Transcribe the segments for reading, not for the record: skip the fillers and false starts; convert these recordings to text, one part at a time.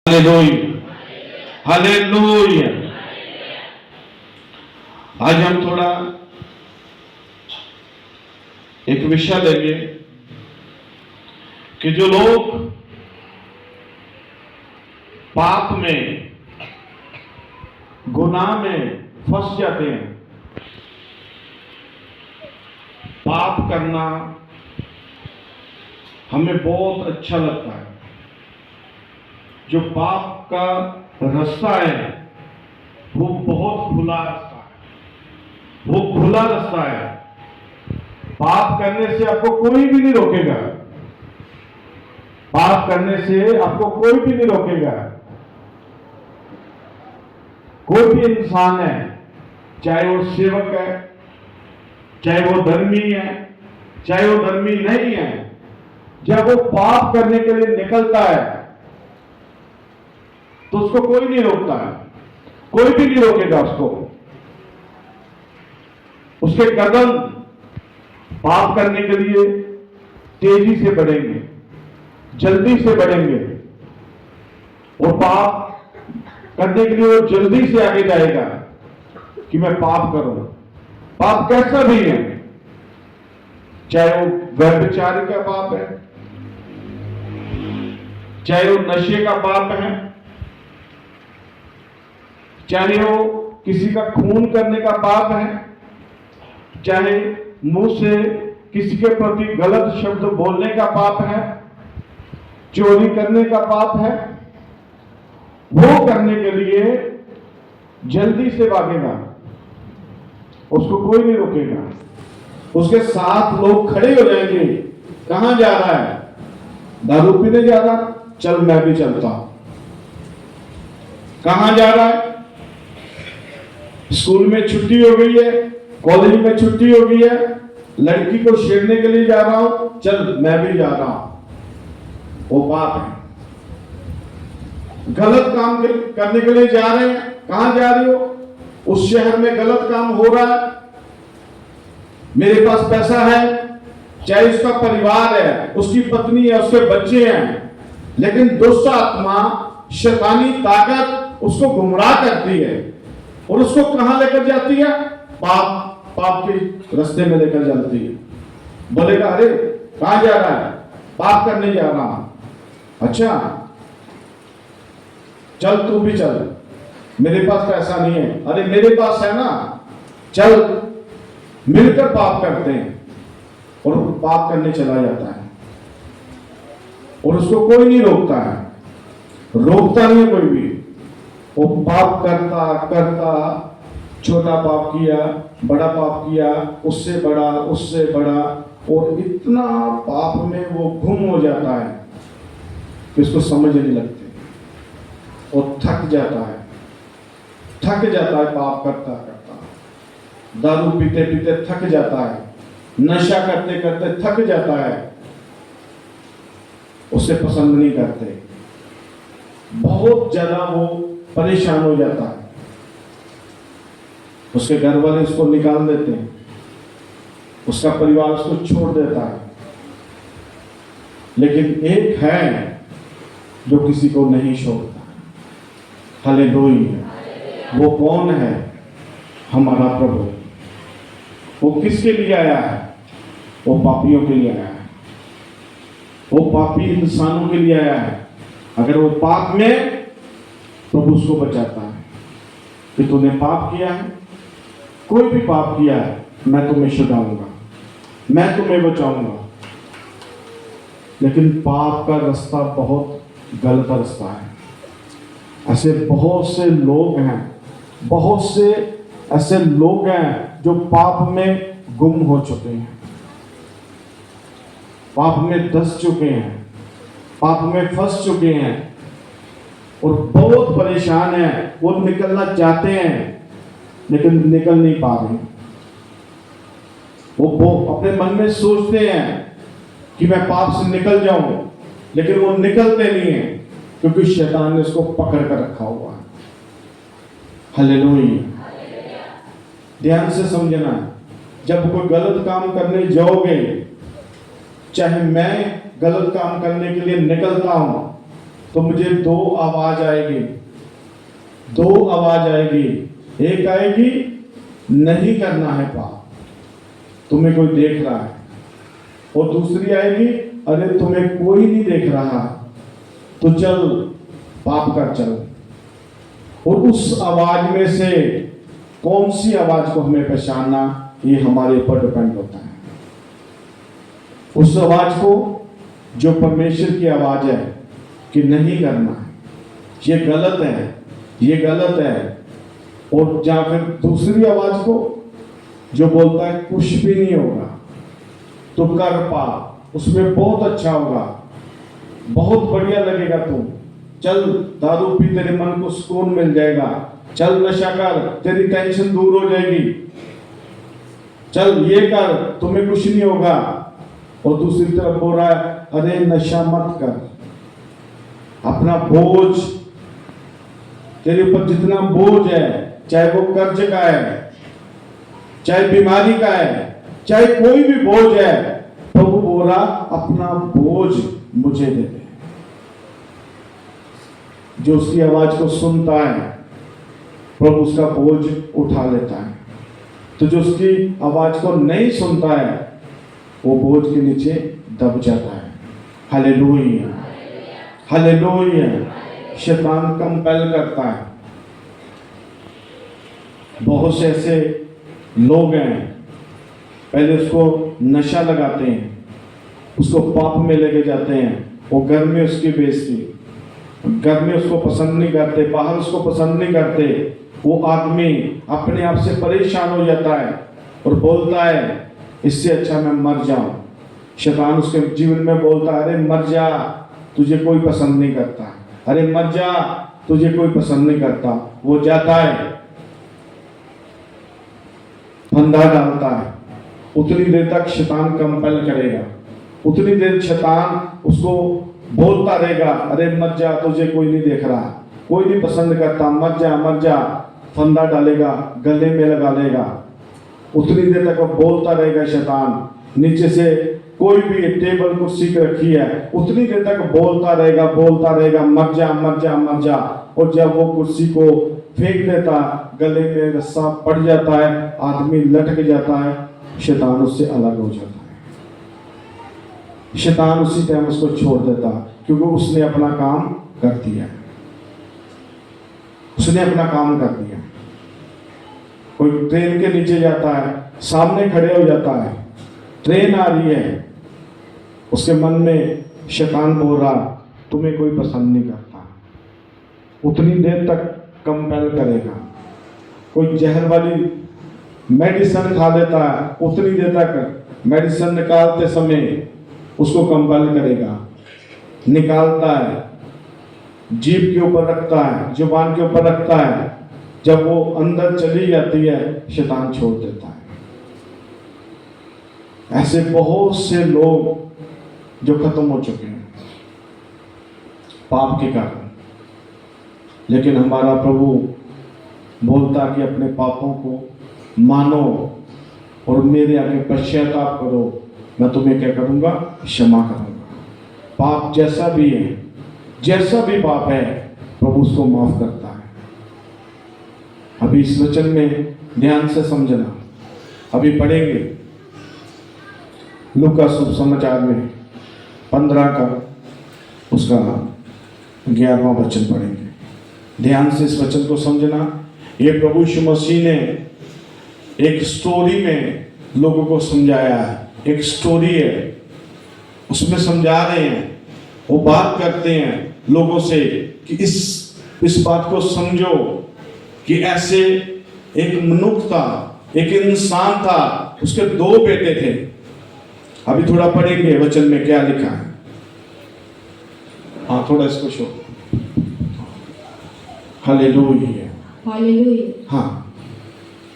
Hallelujah hallelujah. आज हम थोड़ा एक विषय लेंगे कि जो लोग पाप में, गुनाह में फंस जाते हैं। पाप करना हमें बहुत अच्छा लगता है। जो पाप का रास्ता है वो बहुत खुला रास्ता है, वो खुला रास्ता है। पाप करने से आपको कोई भी नहीं रोकेगा। पाप करने से आपको कोई भी नहीं रोकेगा। कोई भी इंसान है, चाहे वो सेवक है, चाहे वो धर्मी है, चाहे वो धर्मी नहीं है, जब वो पाप करने के लिए निकलता है तो उसको कोई नहीं रोकता है। कोई भी नहीं रोकेगा उसको। उसके कदम पाप करने के लिए तेजी से बढ़ेंगे, जल्दी से बढ़ेंगे, और पाप करने के लिए वो जल्दी से आगे जाएगा कि मैं पाप करूं। पाप कैसा भी है, चाहे वो व्यभिचारी का पाप है, चाहे वो नशे का पाप है, चाहे वो किसी का खून करने का पाप है, चाहे मुंह से किसी के प्रति गलत शब्द बोलने का पाप है, चोरी करने का पाप है, वो करने के लिए जल्दी से भागेगा। उसको कोई नहीं रोकेगा। उसके साथ लोग खड़े हो जाएंगे। कहां जा रहा है? दारू पीने जा रहा? चल मैं भी चलता हूं। कहां जा रहा है? स्कूल में छुट्टी हो गई है, कॉलेज में छुट्टी हो गई है, लड़की को छेड़ने के लिए जा रहा हूं, चल मैं भी जा रहा हूं। वो पाप है। गलत काम करने के लिए जा रहे हैं। कहां जा रहे हो? उस शहर में गलत काम हो रहा है, मेरे पास पैसा है, चाहे उसका परिवार है, उसकी पत्नी है, उसके बच्चे हैं, लेकिन दुष्ट आत्मा, शैतानी ताकत उसको गुमराह करती है और उसको कहां लेकर जाती है? पाप के रास्ते में लेकर जाती है। बोलेगा अरे कहां जा रहा है? पाप करने जा रहा हूं। अच्छा चल तू भी चल, मेरे पास पैसा नहीं है। अरे मेरे पास है ना, चल मिलकर पाप करते हैं। और पाप करने चला जाता है और उसको कोई नहीं रोकता है। रोकता नहीं है कोई भी। वो पाप करता करता छोटा पाप किया, बड़ा पाप किया, उससे बड़ा, और इतना पाप में वो गुम हो जाता है कि उसको समझ नहीं लगती और थक जाता है पाप करता करता। दारू पीते पीते थक जाता है, नशा करते करते थक जाता है, उसे पसंद नहीं करते, बहुत ज्यादा वो परेशान हो जाता है। उसके घर वाले उसको निकाल देते हैं, उसका परिवार उसको छोड़ देता है। लेकिन एक है जो किसी को नहीं छोड़ता। हालेलुया। वो कौन है? हमारा प्रभु। वो किसके लिए आया है? वो पापियों के लिए आया है। वो पापी इंसानों के लिए आया है। अगर वो पाप में, प्रभु उसको बचाता है कि तूने पाप किया है, कोई भी पाप किया है, मैं तुम्हें छुड़ाऊंगा, मैं तुम्हें बचाऊंगा। लेकिन पाप का रास्ता बहुत गलत रास्ता है। ऐसे बहुत से लोग हैं, बहुत से ऐसे लोग हैं जो पाप में गुम हो चुके हैं, पाप में धंस चुके हैं, पाप में फंस चुके हैं और बहुत परेशान हैं। वो निकलना चाहते हैं लेकिन निकल नहीं पा रहे। वो अपने मन में सोचते हैं कि मैं पाप से निकल जाऊं, लेकिन वो निकलते नहीं है क्योंकि शैतान ने उसको पकड़ कर रखा हुआ है। हालेलुया। ध्यान से समझना, जब कोई गलत काम करने जाओगे, चाहे मैं गलत काम करने के लिए निकलता हूं, तो मुझे दो आवाज आएगी, दो आवाज आएगी। एक आएगी, नहीं करना है पाप, तुम्हें कोई देख रहा है। और दूसरी आएगी, अरे तुम्हें कोई नहीं देख रहा, तो चल पाप कर चल। और उस आवाज में से कौन सी आवाज को हमें पहचानना, ये हमारे ऊपर डिपेंड होता है। उस आवाज को जो परमेश्वर की आवाज है कि नहीं करना है, ये गलत है, ये गलत है। और या फिर दूसरी आवाज को जो बोलता है कुछ भी नहीं होगा, तो कर पाप, उसमें बहुत अच्छा होगा, बहुत बढ़िया लगेगा। तुम चल दारू पी, तेरे मन को सुकून मिल जाएगा। चल नशा कर, तेरी टेंशन दूर हो जाएगी। चल ये कर, तुम्हें कुछ नहीं होगा। और दूसरी तरफ बोल रहा है, अरे नशा मत कर, अपना बोझ, तेरे ऊपर जितना बोझ है, चाहे वो कर्ज का है, चाहे बीमारी का है, चाहे कोई भी बोझ है, प्रभु बोल रहा अपना बोझ मुझे दे दे। जो उसकी आवाज को सुनता है, प्रभु उसका बोझ उठा लेता है। तो जो उसकी आवाज को नहीं सुनता है, वो बोझ के नीचे दब जाता है। Hallelujah, hallelujah. शैतान कंपेल करता है। बहुत से ऐसे लोग हैं, पहले उसको नशा लगाते हैं, उसको पाप में लेके जाते हैं, वो घर में उसकी बेइज्जती, घर में उसको पसंद नहीं करते, बाहर उसको पसंद नहीं करते। वो आदमी अपने आप से परेशान हो जाता है और बोलता है इससे अच्छा मैं मर जाऊं। शैतान उसके जीवन में बोलता है, अरे मर जा, तुझे कोई पसंद नहीं करता, अरे मर जा, तुझे कोई पसंद नहीं करता। वो जाता है, फंदा डालता है, उतनी देर तक शैतान कंपेल करेगा, उतनी देर शैतान उसको बोलता रहेगा, अरे मर जा, तुझे कोई नहीं देख रहा, कोई नहीं पसंद करता, मर जा मर जा। फंदा डालेगा, गले में लगा लेगा, उतनी देर तक वो बोलता रहेगा शैतान। नीचे से कोई भी टेबल कुर्सी रखी है, उतनी देर तक बोलता रहेगा, मर जा मर जा मर जा। और जब वो कुर्सी को फेंक देता, गले में रस्सा पड़ जाता है, आदमी लटक जाता है, शैतान उससे अलग हो जाता है। शैतान उसी टाइम उसको छोड़ देता, क्योंकि उसने अपना काम कर दिया, उसने अपना काम कर दिया। कोई ट्रेन के नीचे जाता है, सामने खड़े हो जाता है, ट्रेन आ रही है, उसके मन में शैतान बोल रहा तुम्हें कोई पसंद नहीं करता, उतनी देर तक कंपेल करेगा। कोई जहर वाली मेडिसिन खा लेता है, उतनी देर तक मेडिसिन निकालते समय उसको कंपेल करेगा, निकालता है, जीभ के ऊपर रखता है, जुबान के ऊपर रखता है, जब वो अंदर चली जाती है, शैतान छोड़ देता है। ऐसे बहुत से लोग जो खत्म हो चुके हैं पाप के कारण। लेकिन हमारा प्रभु बोलता कि अपने पापों को मानो और मेरे आगे पश्चाताप करो, मैं तुम्हें क्या करूंगा, क्षमा करूंगा। पाप जैसा भी है, जैसा भी पाप है, प्रभु उसको माफ करता है। अभी इस वचन में ध्यान से समझना, अभी पढ़ेंगे लूका सुसमाचार में 15 का उसका 11वां वचन पढ़ेंगे। ध्यान से इस वचन को समझना। ये प्रभु यीशु मसीह ने एक स्टोरी में लोगों को समझाया है, एक स्टोरी है, उसमें समझा रहे हैं, वो बात करते हैं लोगों से कि इस बात को समझो कि ऐसे एक मनुष्य था, एक इंसान था, उसके 2 बेटे थे। अभी थोड़ा पढ़ेंगे वचन में क्या लिखा है। हाँ, थोड़ा इसको शो। Hallelujah, hallelujah. हाँ।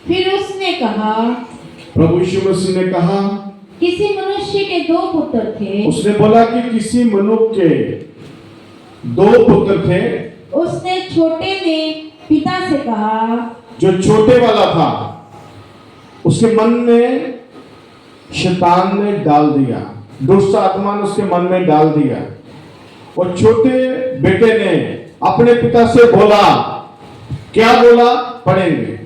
फिर उसने कहा, प्रभु यीशु मसीह ने कहा, किसी मनुष्य के 2 पुत्र थे। उसने बोला कि किसी मनुष्य के 2 पुत्र थे। उसने छोटे ने पिता से कहा, जो छोटे वाला था, उसके मन में शैतान ने डाल दिया, दुष्ट आत्मा ने उसके मन में डाल दिया। और छोटे बेटे ने अपने पिता से बोला, क्या बोला पढ़ेंगे।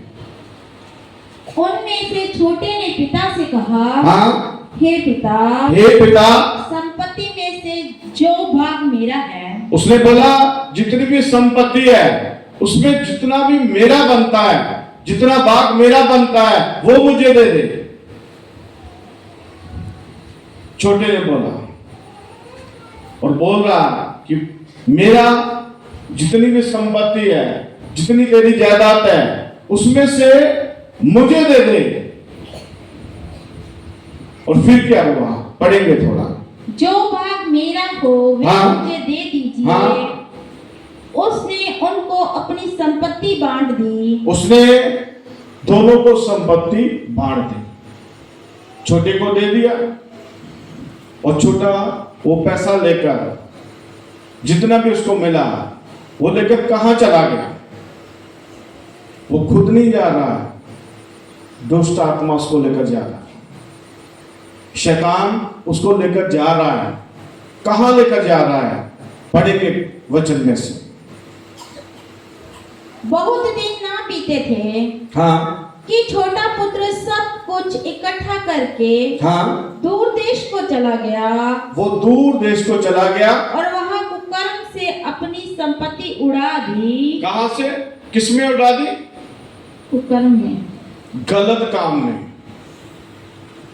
उनमें से छोटे ने पिता से कहा, हाँ, हे पिता, हे पिता, संपत्ति में से जो भाग मेरा है, उसने बोला जितनी भी संपत्ति है उसमें जितना भी मेरा बनता है, जितना भाग मेरा बनता है वो मुझे दे दे। छोटे ने बोला और बोल रहा कि मेरा जितनी भी संपत्ति है, जितनी तेरी जायदाद है, उसमें से मुझे दे दे। और फिर क्या हुआ, पढ़ेंगे थोड़ा। जो भाग मेरा हो वह हाँ। मुझे दे दीजिए। हाँ। उसने उनको अपनी संपत्ति बांट दी। उसने दोनों को संपत्ति बांट दी, छोटे को दे दिया और छोटा वो पैसा लेकर जितना भी उसको मिला वो लेकर कहां चला गया। वो खुद नहीं जा रहा है, दुष्ट आत्मा उसको लेकर जा रहा है, शैतान उसको लेकर जा रहा है। कहां लेकर जा रहा है, पढ़ेंगे वचन में से। बहुत दिन ना बीते थे हाँ, कि छोटा पुत्र सब कुछ इकट्ठा करके हाँ, दूर देश को चला गया वो दूर देश को चला गया। और वहां कुकर्म से अपनी संपत्ति उड़ा दी। कहां से, किसमें उड़ा दी? कुकर्म में, गलत काम में,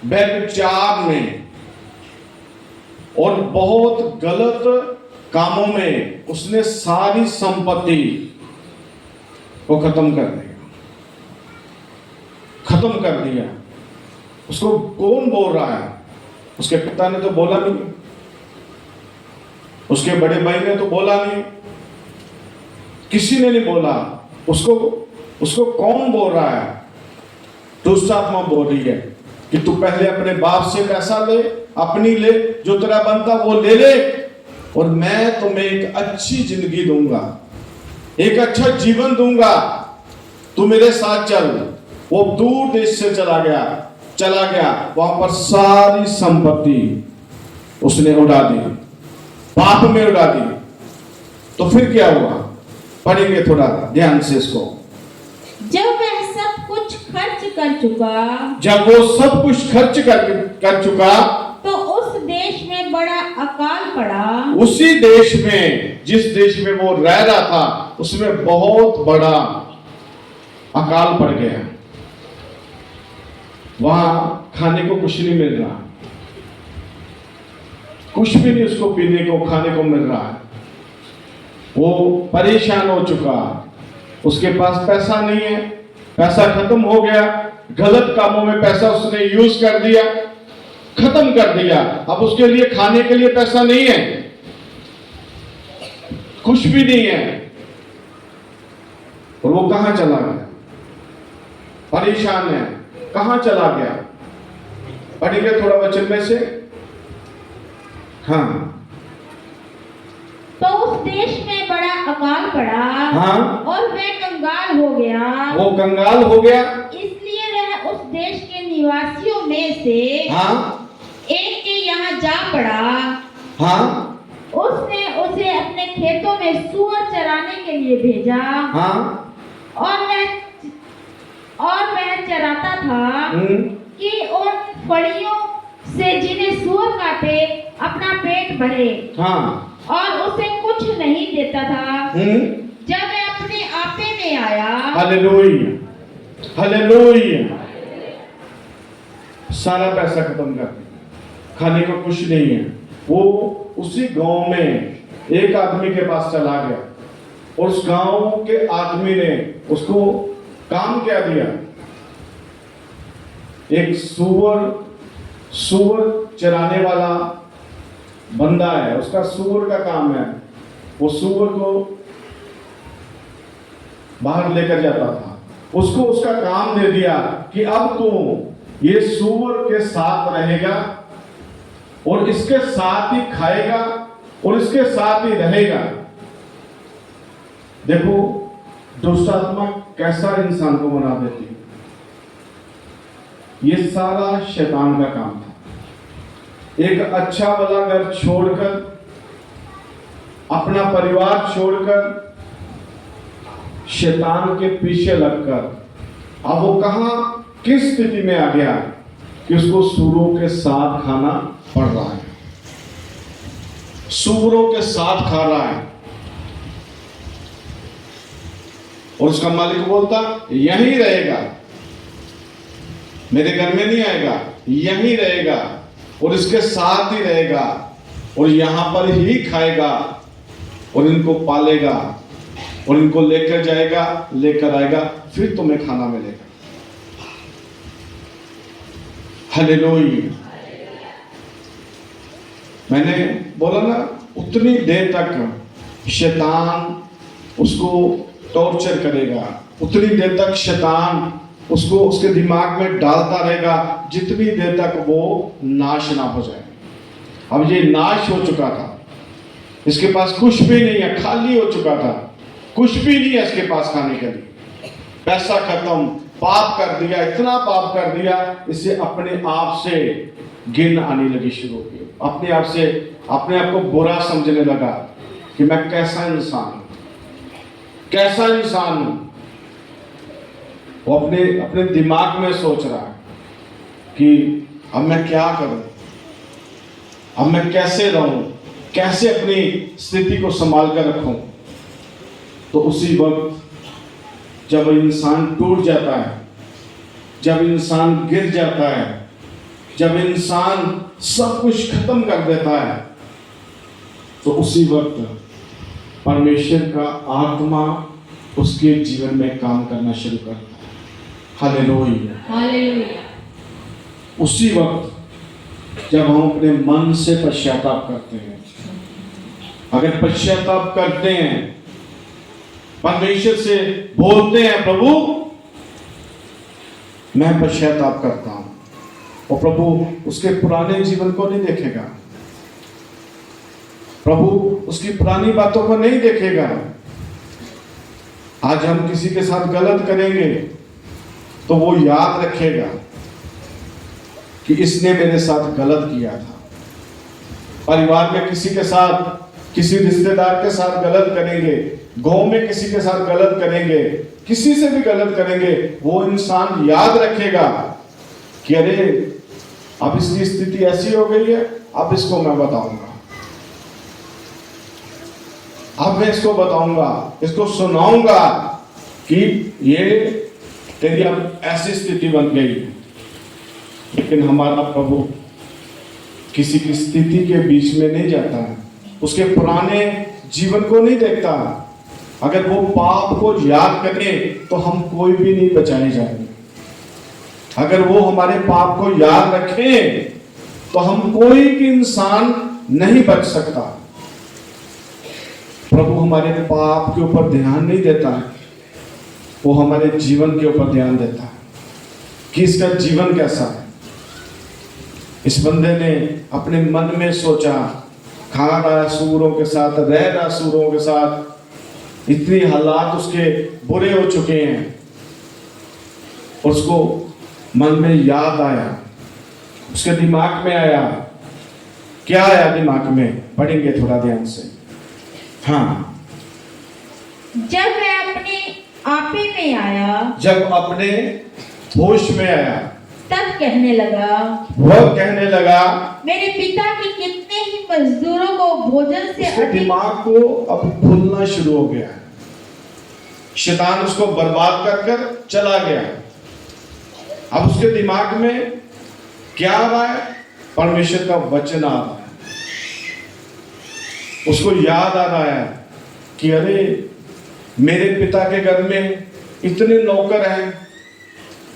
व्यभिचार में और बहुत गलत कामों में उसने सारी संपत्ति को खत्म कर दिया, खत्म कर दिया। उसको कौन बोल रहा है? उसके पिता ने तो बोला नहीं, उसके बड़े भाई ने तो बोला नहीं, किसी ने नहीं बोला। उसको कौन बोल रहा है? दुष्ट आत्मा बोल रही है कि तू पहले अपने बाप से पैसा ले, अपनी ले, जो तेरा बनता वो ले ले, और मैं तुम्हें एक अच्छी जिंदगी दूंगा, एक अच्छा जीवन दूंगा, तू मेरे साथ चल। वो दूर देश से चला गया, वहां पर सारी संपत्ति उसने उड़ा दी, पाप में उड़ा दी। तो फिर क्या हुआ, पढ़ेंगे थोड़ा ध्यान से इसको। जब वह सब कुछ खर्च कर चुका, जब वो सब कुछ खर्च कर चुका, तो उस देश में बड़ा अकाल पड़ा। उसी देश में, जिस देश में वो रह रहा था, उसमें बहुत बड़ा अकाल पड़ गया। वहां खाने को कुछ नहीं मिल रहा, कुछ भी नहीं उसको पीने को, खाने को मिल रहा है। वो परेशान हो चुका, उसके पास पैसा नहीं है, पैसा खत्म हो गया, गलत कामों में पैसा उसने यूज कर दिया, खत्म कर दिया। अब उसके लिए खाने के लिए पैसा नहीं है, कुछ भी नहीं है, और वो कहां चला गया? परेशान है, कहां चला गया? पढ़ेंगे थोड़ा वचन में से। हाँ, तो उस देश में बड़ा अकाल पड़ा। हाँ, और वह कंगाल हो गया। वो कंगाल हो गया। इसलिए वह उस देश के निवासियों में से हाँ, एक के यहाँ जा पड़ा। हाँ, उसने उसे अपने खेतों में सूअर चराने के लिए भेजा। हाँ, और वह चराता था कि उन फड़ियों से जिन्हें सूअर काटे अपना पेट भरे। हाँ, और उसे कुछ नहीं देता था। जब वह अपने आपे में आया, हालेलुया, हालेलुया, सारा पैसा खत्म कर दिया, खाने को कुछ नहीं है। वो उसी गांव में एक आदमी के पास चला गया, और उस गांव के आदमी ने उसको काम क्या दिया? एक सूअर चराने वाला बंदा है, उसका सूअर का काम है। वो सूअर को बाहर लेकर जाता था, उसको उसका काम दे दिया कि अब तू ये सूअर के साथ रहेगा और इसके साथ ही खाएगा और इसके साथ ही रहेगा। देखो दुष्ट आत्मा कैसा इंसान को बना देती है। ये सारा शैतान का काम था। एक अच्छा वाला घर छोड़कर अपना परिवार छोड़कर शैतान के पीछे लगकर अब वो कहां किस स्थिति में आ गया कि उसको सूरों के साथ खाना पड़ रहा है, सूरों के साथ खा रहा है। और उसका मालिक बोलता यहीं रहेगा, मेरे घर में नहीं आएगा, यहीं रहेगा और इसके साथ ही रहेगा और यहां पर ही खाएगा और इनको पालेगा और इनको लेकर जाएगा, लेकर आएगा, फिर तुम्हें खाना मिलेगा। हालेलुया। मैंने बोला ना, उतनी देर तक शैतान उसको टॉर्चर करेगा, उतनी देर तक शैतान उसको उसके दिमाग में डालता रहेगा जितनी देर तक वो नाश ना हो जाए। अब ये नाश हो चुका था, इसके पास कुछ भी नहीं है, खाली हो चुका था, कुछ भी नहीं है इसके पास खाने के लिए। पैसा खत्म, पाप कर दिया, इतना पाप कर दिया, इसे अपने आप से गिन आने लगी शुरू हो गई। अपने आप को बुरा समझने लगा कि मैं कैसा इंसान हूं, कैसा इंसान हूं। वो अपने दिमाग में सोच रहा है कि अब मैं क्या करूं, अब मैं कैसे रहूं, कैसे अपनी स्थिति को संभाल कर रखूं। तो उसी वक्त जब इंसान टूट जाता है, जब इंसान गिर जाता है, जब इंसान सब कुछ खत्म कर देता है, तो उसी वक्त परमेश्वर का आत्मा उसके जीवन में काम करना शुरू करता है। Hallelujah, hallelujah. उसी वक्त जब हम अपने मन से पश्चाताप करते हैं, अगर पश्चाताप करते हैं, परमेश्वर से बोलते हैं प्रभु मैं पश्चाताप करता हूं, और प्रभु उसके पुराने जीवन को नहीं देखेगा, प्रभु उसकी पुरानी बातों को नहीं देखेगा। आज हम किसी के साथ गलत करेंगे तो वो याद रखेगा कि इसने मेरे साथ गलत किया था। परिवार में किसी के साथ, किसी रिश्तेदार के साथ गलत करेंगे, गांव में किसी के साथ गलत करेंगे, किसी से भी गलत करेंगे, वो इंसान याद रखेगा कि अरे अब इसकी स्थिति ऐसी हो गई है, अब इसको मैं बताऊंगा, अब मैं इसको बताऊंगा, इसको सुनाऊंगा कि ये तेरी अब ऐसी स्थिति बन गई। लेकिन हमारा प्रभु किसी की स्थिति के बीच में नहीं जाता है, उसके पुराने जीवन को नहीं देखता। अगर वो पाप को याद करे तो हम कोई भी नहीं बचाए जाएंगे। अगर वो हमारे पाप को याद रखे तो हम कोई भी इंसान नहीं बच सकता। प्रभु हमारे पाप के ऊपर ध्यान नहीं देता है, वो हमारे जीवन के ऊपर ध्यान देता है कि इसका जीवन कैसा है। इस बंदे ने अपने मन में सोचा, खा रहा सूरों के साथ, रह रहा सूरों के साथ, इतनी हालात उसके बुरे हो चुके हैं। उसको मन में याद आया, उसके दिमाग में आया, क्या आया दिमाग में, पढ़ेंगे थोड़ा ध्यान से। हाँ, जब मैं अपने आपे में आया, जब अपने होश में आया, तब कहने लगा, वह कहने लगा, मेरे पिता के कितने ही मजदूरों को भोजन से उसके दिमाग को अब भूलना शुरू हो गया। शैतान उसको बर्बाद कर कर चला गया। अब उसके दिमाग में क्या आ रहा है, परमेश्वर का वचन आ रहा है। उसको याद आ रहा है कि अरे मेरे पिता के घर में इतने नौकर हैं,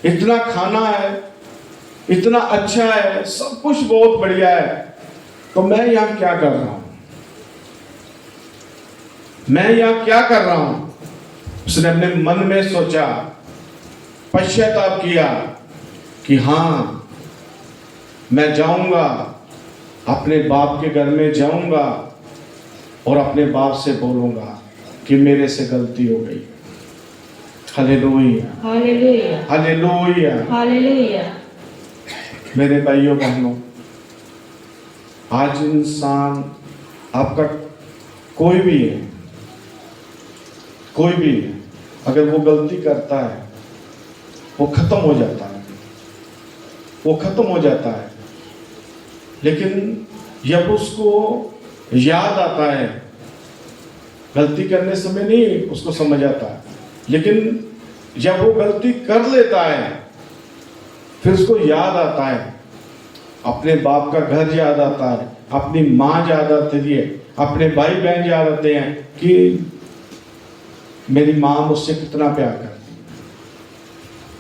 इतना खाना है, इतना अच्छा है, सब कुछ बहुत बढ़िया है, तो मैं यहां क्या कर रहा हूं, मैं यहां क्या कर रहा हूं। उसने अपने मन में सोचा, पश्चाताप किया कि हाँ मैं जाऊंगा, अपने बाप के घर में जाऊंगा और अपने बाप से बोलूंगा कि मेरे से गलती हो गई। Hallelujah, hallelujah, hallelujah, hallelujah. मेरे भाइयों बहनों, आज इंसान आपका कोई भी है, कोई भी है, अगर वो गलती करता है वो खत्म हो जाता है, वो खत्म हो जाता है। लेकिन जब उसको याद आता है, गलती करने समय नहीं उसको समझ आता है, लेकिन जब वो गलती कर लेता है फिर उसको याद आता है, अपने बाप का घर याद आता है, अपनी माँ याद आती है, अपने भाई बहन याद आते हैं कि मेरी माँ मुझसे कितना प्यार करती है,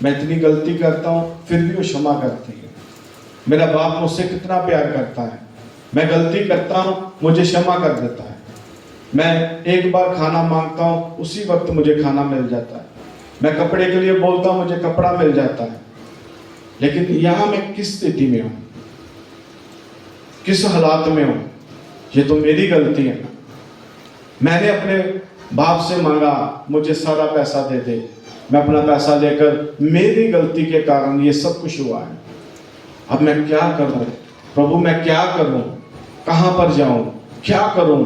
मैं इतनी गलती करता हूँ फिर भी वो क्षमा करती है। मेरा बाप मुझसे कितना प्यार करता है, मैं गलती करता हूँ मुझे क्षमा कर देता है। मैं एक बार खाना मांगता हूँ उसी वक्त मुझे खाना मिल जाता है। मैं कपड़े के लिए बोलता हूँ मुझे कपड़ा मिल जाता है। लेकिन यहाँ मैं किस स्थिति में हूँ, किस हालात में हूँ, ये तो मेरी गलती है ना। मैंने अपने बाप से मांगा मुझे सारा पैसा दे दे, मैं अपना पैसा लेकर, मेरी गलती के कारण ये सब कुछ हुआ है। अब मैं क्या करूं प्रभु, मैं क्या करूं, कहां पर जाऊं, क्या करूं?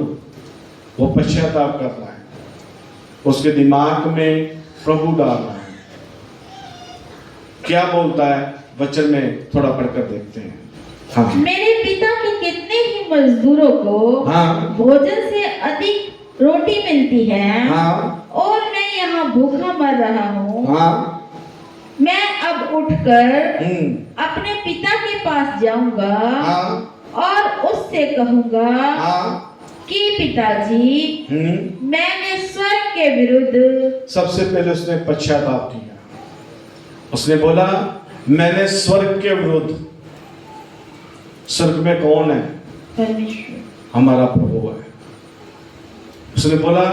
वो पश्चाताप कर रहा है, उसके दिमाग में प्रभु डाल रहा है। क्या बोलता है वचन में, थोड़ा पढ़कर देखते हैं। हाँ। मेरे पिता के कितने ही मजदूरों को हाँ। भोजन से अधिक रोटी मिलती है, हाँ। और मैं यहाँ भूखा मर रहा हूँ। हाँ। मैं अब उठकर हम्म। अपने पिता के पास जाऊंगा, हाँ। और उससे कहूंगा हाँ। कि पिताजी, मैंने स्वर्ग के विरुद्ध। सबसे पहले उसने पश्चाताप किया, उसने बोला मैंने स्वर्ग के विरुद्ध। स्वर्ग में कौन है? परमेश्वर, हमारा प्रभु है। उसने बोला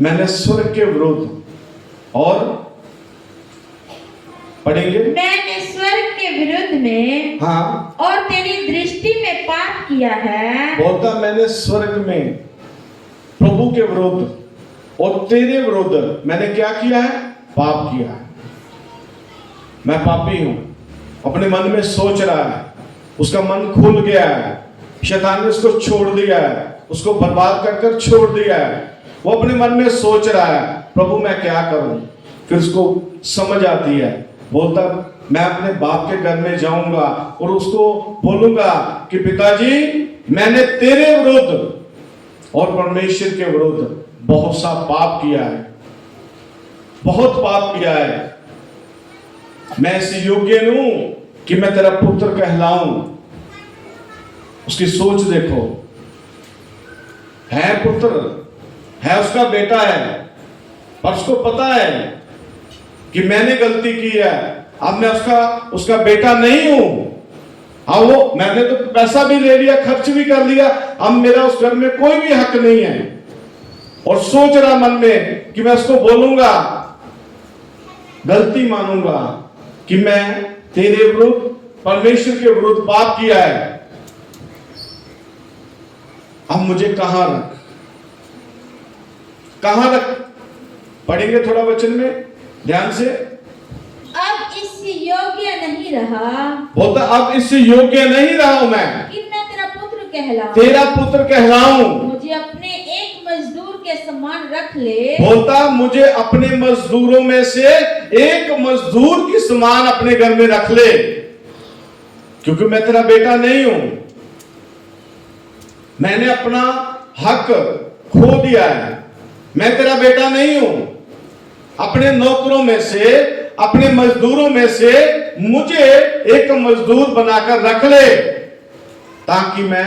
मैंने स्वर्ग के विरुद्ध, और पढ़ेंगे, मैंने स्वर्ग के विरुद्ध में, हाँ, और तेरी दृष्टि में पाप किया है। बोलता मैंने स्वर्ग में प्रभु के विरुद्ध और तेरे विरुद्ध मैंने क्या किया है? पाप किया है। मैं पापी हूं। अपने मन में सोच रहा है, उसका मन खुल गया है, शैतान ने उसको छोड़ दिया है, उसको बर्बाद कर कर छोड़ दिया है। वो अपने मन में सोच रहा है प्रभु मैं क्या करूं? फिर उसको समझ आती है, बोलता मैं अपने बाप के घर में जाऊंगा और उसको बोलूंगा कि पिताजी मैंने तेरे विरुद्ध और परमेश्वर के विरुद्ध बहुत सा पाप किया है, बहुत पाप किया है। मैं इस योग्य नहीं हूं कि मैं तेरा पुत्र कहलाऊं। उसकी सोच देखो, है पुत्र, है उसका बेटा है, पर उसको पता है कि मैंने गलती की है, अब मैं उसका बेटा नहीं हूं। हाँ, वो मैंने तो पैसा भी ले लिया, खर्च भी कर लिया, अब मेरा उस घर में कोई भी हक नहीं है। और सोच रहा मन में कि मैं उसको बोलूंगा, गलती मानूंगा कि मैं तेरे विरुद्ध, परमेश्वर के विरुद्ध पाप किया है। अब मुझे कहां रख? पढ़ेंगे थोड़ा वचन में ध्यान से। अब इस योग्य नहीं रहा, बोलता अब इस योग्य नहीं रहा हूं मैं कि मैं तेरा पुत्र कहलाऊं। तेरा पुत्र कहलाऊं। मुझे अपने एक मजदूर के समान रख ले। बोलता मुझे अपने मजदूरों में से एक मजदूर की समान अपने घर में रख ले, क्योंकि मैं तेरा बेटा नहीं हूं। मैंने अपना हक खो दिया है, मैं तेरा बेटा नहीं हूं। अपने नौकरों में से, अपने मजदूरों में से मुझे एक मजदूर बनाकर रख ले, ताकि मैं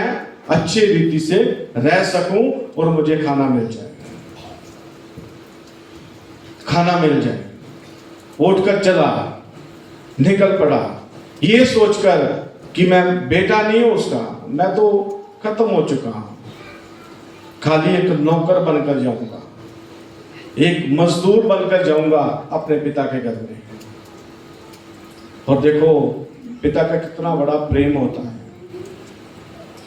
अच्छी रीति से रह सकूं और मुझे खाना मिल जाए, खाना मिल जाए। उठकर चला, निकल पड़ा, ये सोचकर कि मैं बेटा नहीं हूं उसका, मैं तो खत्म हो चुका हूं, खाली एक नौकर बनकर जाऊंगा, एक मजदूर बनकर जाऊंगा अपने पिता के घर में। और देखो पिता का कितना बड़ा प्रेम होता है,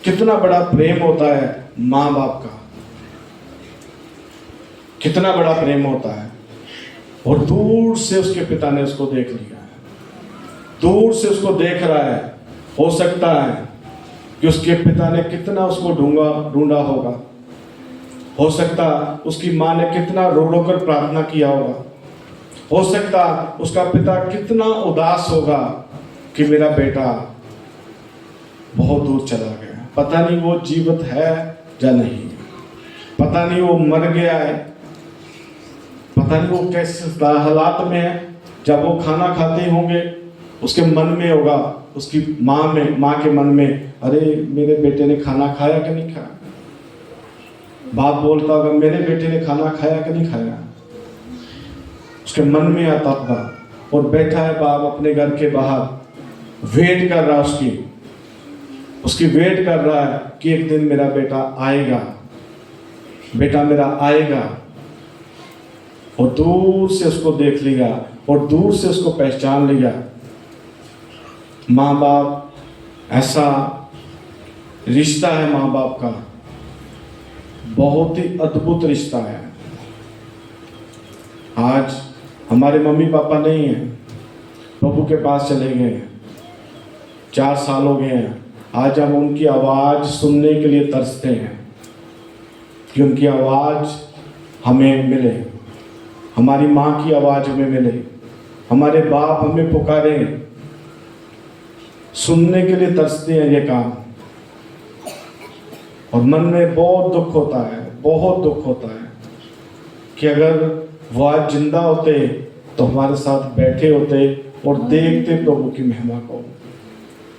कितना बड़ा प्रेम होता है माँ बाप का, कितना बड़ा प्रेम होता है। और दूर से उसके पिता ने उसको देख लिया है, दूर से उसको देख रहा है। हो सकता है कि उसके पिता ने कितना उसको ढूंढा होगा, हो सकता उसकी माँ ने कितना रो रो कर प्रार्थना किया होगा, हो सकता उसका पिता कितना उदास होगा कि मेरा बेटा बहुत दूर चला गया, पता नहीं वो जीवित है या नहीं, पता नहीं वो मर गया है, पता नहीं वो कैसे हालात में है। जब वो खाना खाते ही होंगे उसके मन में होगा, उसकी माँ के मन में, अरे मेरे बेटे ने खाना खाया कि नहीं खाया। बाप बोलता होगा मेरे बेटे ने खाना खाया कि नहीं खाया, उसके मन में आता होगा। और बैठा है बाप अपने घर के बाहर, वेट कर रहा है, उसकी वेट कर रहा है कि एक दिन मेरा बेटा आएगा, बेटा मेरा आएगा। और दूर से उसको देख लिया और दूर से उसको पहचान लिया। माँ बाप ऐसा रिश्ता है, माँ बाप का बहुत ही अद्भुत रिश्ता है। आज हमारे मम्मी पापा नहीं हैं, प्रभु के पास चले गए हैं, 4 साल हो गए हैं। आज हम उनकी आवाज़ सुनने के लिए तरसते हैं कि उनकी आवाज़ हमें मिले, हमारी माँ की आवाज़ हमें मिले, हमारे बाप हमें पुकारें, सुनने के लिए तरसते हैं ये काम। और मन में बहुत दुख होता है, बहुत दुख होता है कि अगर वो आज जिंदा होते तो हमारे साथ बैठे होते और देखते प्रभु की महिमा को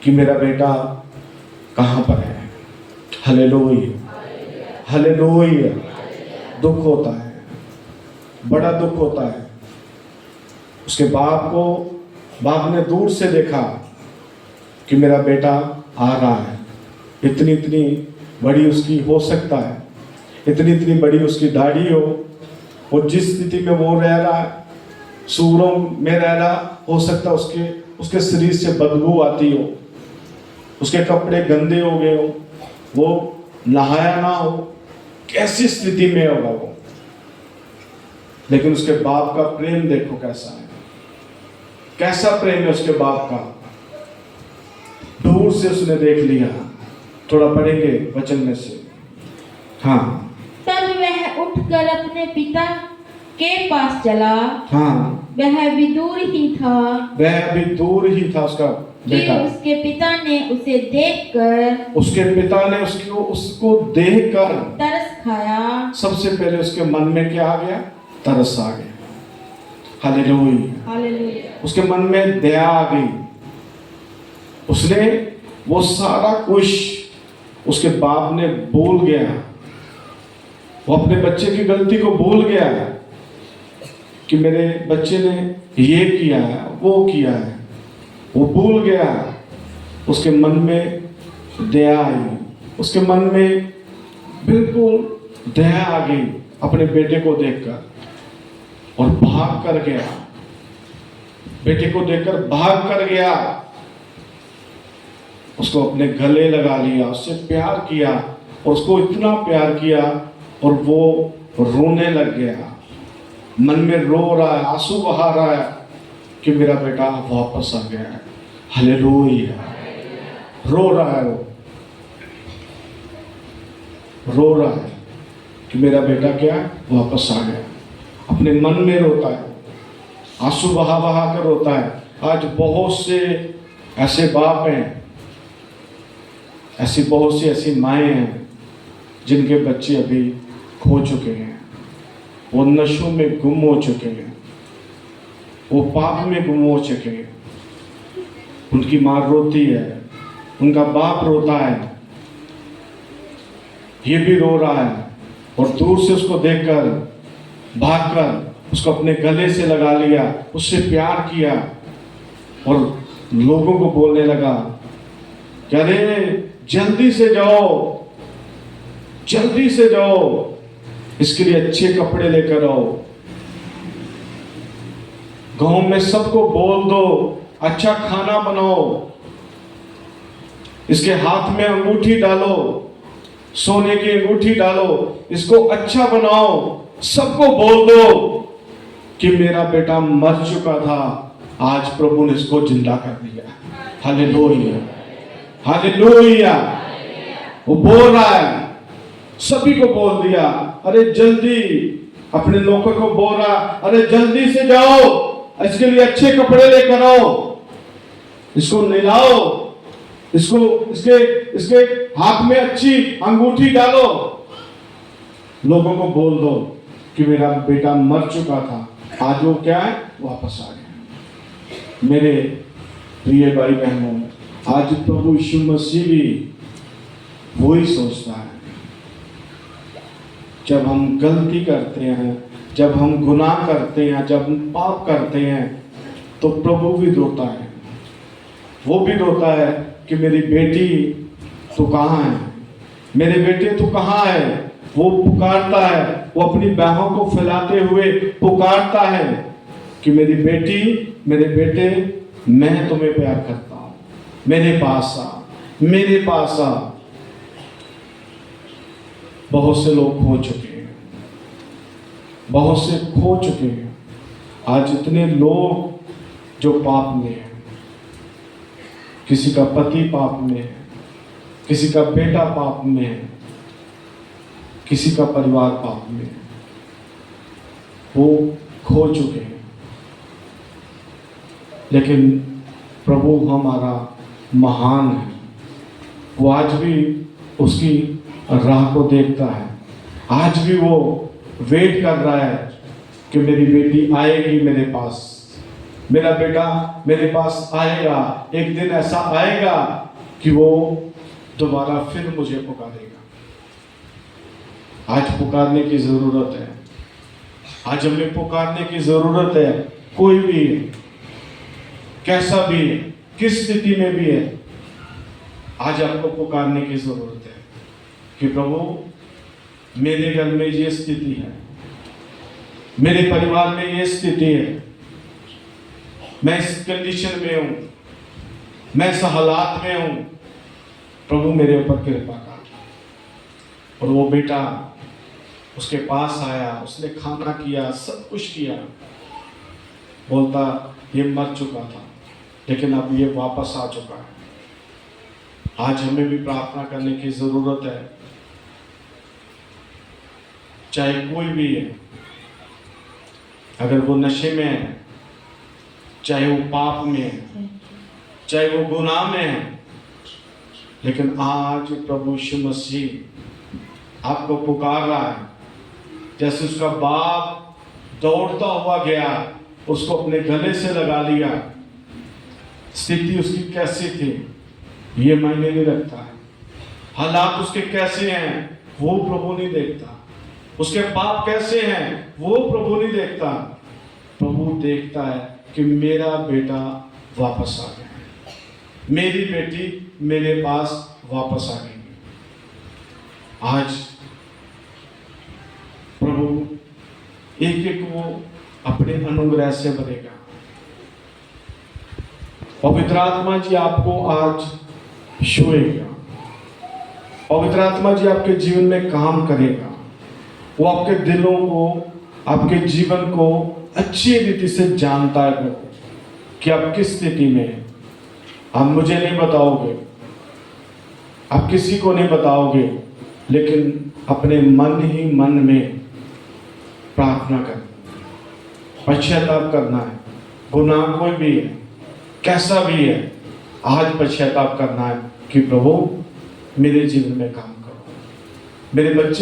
कि मेरा बेटा कहाँ पर है। Hallelujah, hallelujah. दुख होता है, बड़ा दुख होता है। उसके बाप ने दूर से देखा कि मेरा बेटा आ रहा है, इतनी इतनी बड़ी उसकी हो सकता है, इतनी इतनी बड़ी उसकी दाढ़ी हो, और जिस स्थिति में वो रह रहा है, सूरों में रह रहा, हो सकता उसके शरीर से बदबू आती हो, उसके कपड़े गंदे हो गए हो, वो नहाया ना हो, कैसी स्थिति में होगा वो। लेकिन उसके बाप का प्रेम देखो कैसा है, कैसा प्रेम है उसके बाप का। दूर से उसने देख लिया। थोड़ा पढ़ेंगे वचन में से। हाँ, तब वह उठकर अपने पिता के पास चला। हाँ, वह भी दूर ही था, वह भी दूर ही था उसका कि बेटा। उसके पिता ने उसे देखकर, उसके पिता ने उसको देखकर तरस खाया। सबसे पहले उसके मन में क्या आ गया? तरस आ गया। Hallelujah, hallelujah. उसके मन में दया आ गई। उसने वो सारा कुछ उसके बाप ने भूल गया, वो अपने बच्चे की गलती को भूल गया कि मेरे बच्चे ने ये किया है, वो किया है, वो भूल गया। उसके मन में दया आई, उसके मन में बिल्कुल दया आ गई अपने बेटे को देखकर, और भाग कर गया। बेटे को देखकर भाग कर गया, उसको अपने गले लगा लिया, उससे प्यार किया, और उसको इतना प्यार किया और वो रोने लग गया। मन में रो रहा है, आंसू बहा रहा है कि मेरा बेटा वापस आ गया है। हालेलुया, रो रहा है, वो रो रहा है कि मेरा बेटा क्या वापस आ गया। अपने मन में रोता है, आंसू बहा बहा कर रोता है। आज बहुत से ऐसे बाप हैं, ऐसी बहुत सी ऐसी माएँ हैं जिनके बच्चे अभी खो चुके हैं, वो नशों में गुम हो चुके हैं, वो पाप में गुम हो चुके हैं। उनकी माँ रोती है, उनका बाप रोता है, ये भी रो रहा है, और दूर से उसको देखकर भागकर उसको अपने गले से लगा लिया, उससे प्यार किया, और लोगों को बोलने लगा कि अरे जल्दी से जाओ, जल्दी से जाओ, इसके लिए अच्छे कपड़े लेकर आओ, गांव में सबको बोल दो, अच्छा खाना बनाओ, इसके हाथ में अंगूठी डालो, सोने की अंगूठी डालो, इसको अच्छा बनाओ, सबको बोल दो कि मेरा बेटा मर चुका था, आज प्रभु ने इसको जिंदा कर दिया। Hallelujah, hallelujah. वो बोल रहा है, सभी को बोल दिया, अरे जल्दी अपने नौकर को बोल रहा, अरे जल्दी से जाओ, इसके लिए अच्छे कपड़े लेकर आओ, इसको नहलाओ, इसको इसके इसके हाथ में अच्छी अंगूठी डालो, लोगों को बोल दो कि मेरा बेटा मर चुका था, आज वो क्या है, वापस आ गया। मेरे प्रिय भाई बहनों, आज प्रभु यीशु मसीह भी वही सोचता है। जब हम गलती करते हैं, जब हम गुनाह करते हैं, जब हम पाप करते हैं, तो प्रभु भी रोता है। वो भी रोता है कि मेरी बेटी तो कहाँ है, मेरे बेटे तो कहाँ है। वो पुकारता है, वो अपनी बाहों को फैलाते हुए पुकारता है कि मेरी बेटी, मेरे बेटे, मैं तुम्हें प्यार करता हूँ, मेरे पास आ, मेरे पास आ। बहुत से लोग खो चुके हैं, बहुत से खो चुके हैं। आज इतने लोग जो पाप में हैं, किसी का पति पाप में है, किसी का बेटा पाप में है, किसी का परिवार पाप में है, वो खो चुके हैं। लेकिन प्रभु हमारा महान है, वो आज भी उसकी राह को देखता है, आज भी वो वेट कर रहा है कि मेरी बेटी आएगी मेरे पास, मेरा बेटा मेरे पास आएगा। एक दिन ऐसा आएगा कि वो दोबारा फिर मुझे पुकारेगा। आज पुकारने की जरूरत है, आज हमें पुकारने की जरूरत है। कोई भी है, कैसा भी है, किस स्थिति में भी है, आज आपको पुकारने की जरूरत है कि प्रभु मेरे घर में ये स्थिति है, मेरे परिवार में ये स्थिति है, मैं इस कंडीशन में हूं, मैं इस हालात में हूं, प्रभु मेरे ऊपर कृपा कर। और वो बेटा उसके पास आया, उसने खाना किया, सब कुछ किया, बोलता ये मर चुका था लेकिन अब ये वापस आ चुका है। आज हमें भी प्रार्थना करने की जरूरत है, चाहे कोई भी है, अगर वो नशे में है, चाहे वो पाप में है, चाहे वो गुनाह में है, लेकिन आज प्रभु यीशु मसीह आपको पुकार रहा है। जैसे उसका बाप दौड़ता हुआ गया, उसको अपने गले से लगा लिया। स्थिति उसकी कैसी थी ये मायने नहीं रखता है, हालात उसके कैसे हैं वो प्रभु नहीं देखता, उसके पाप कैसे हैं वो प्रभु नहीं देखता। प्रभु देखता है कि मेरा बेटा वापस आ गया है, मेरी बेटी मेरे पास वापस आ गई। आज प्रभु एक एक को अपने अनुग्रह से भरेगा। पवित्र आत्मा जी आपको आज छुएगा, पवित्र आत्मा जी आपके जीवन में काम करेगा। वो आपके दिलों को, आपके जीवन को अच्छी रीति से जानता है प्रभु कि आप किस स्थिति में हैं। आप मुझे नहीं बताओगे, आप किसी को नहीं बताओगे, लेकिन अपने मन ही मन में प्रार्थना करना, पश्चाताप करना है। गुनाह कोई भी है, कैसा भी है, आज पश्चाताप करना है कि प्रभु मेरे जीवन में काम करो, मेरे बच्चे